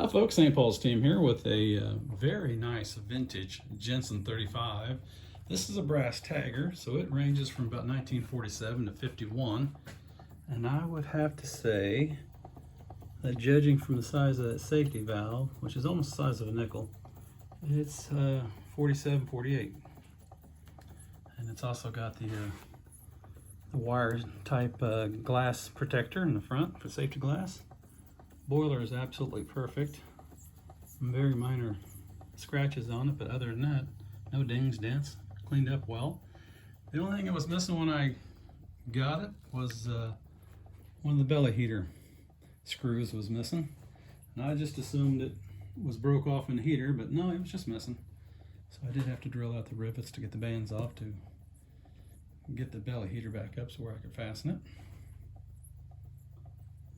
Hi folks, St. Paul's team here with a very nice vintage Jensen 35. This is a brass tagger, so it ranges from about 1947 to 51. And I would have to say that judging from the size of that safety valve, which is almost the size of a nickel, it's 47, 48. And it's also got the wire type glass protector in the front for safety glass. Boiler is absolutely perfect. Some very minor scratches on it, but other than that, no dings, dents, cleaned up well. The only thing that was missing when I got it was one of the belly heater screws was missing. And I just assumed it was broke off in the heater, but no, it was just missing. So I did have to drill out the rivets to get the bands off to get the belly heater back up so where I could fasten it.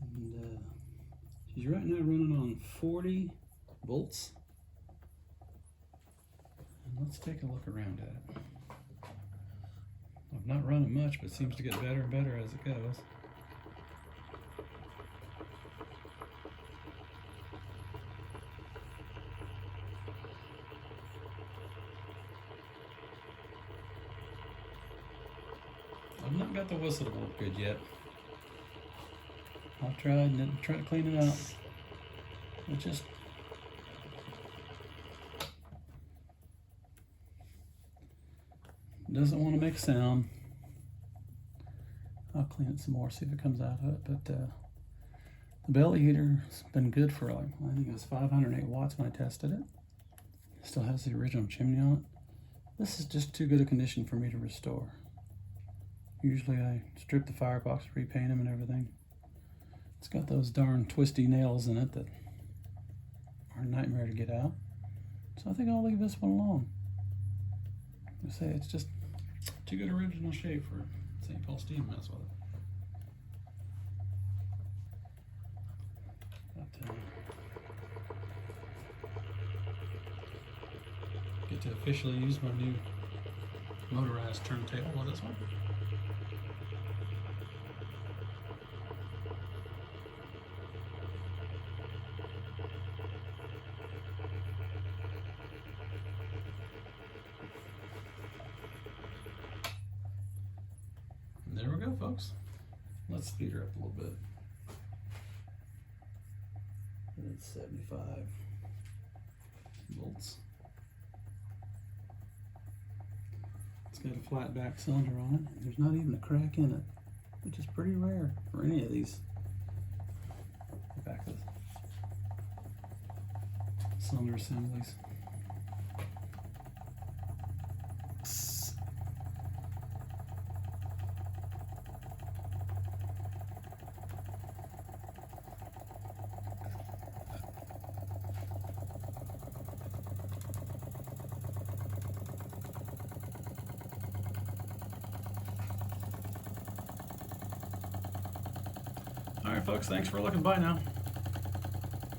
And she's right now running on 40 volts. And let's take a look around at it. I've not run it much, but it seems to get better and better as it goes. I've not got the whistle to work good yet. I've tried and tried to clean it out. It just doesn't want to make a sound. I'll clean it some more, see if it comes out of it. But the belly heater's been good for like, I think it was 508 watts when I tested it. It still has the original chimney on it. This is just too good a condition for me to restore. Usually I strip the firebox, repaint them and everything. It's got those darn twisty nails in it that are a nightmare to get out. So I think I'll leave this one alone. I say it's just too good original shape for St. Paul's team to mess with it. But, get to officially use my new motorized turntable with this one. There we go, folks. Let's speed her up a little bit. It's 75 volts. It's got a flat back cylinder on it. There's not even a crack in it, which is pretty rare for any of these back of cylinder assemblies. All right, folks, thanks for looking. Bye now.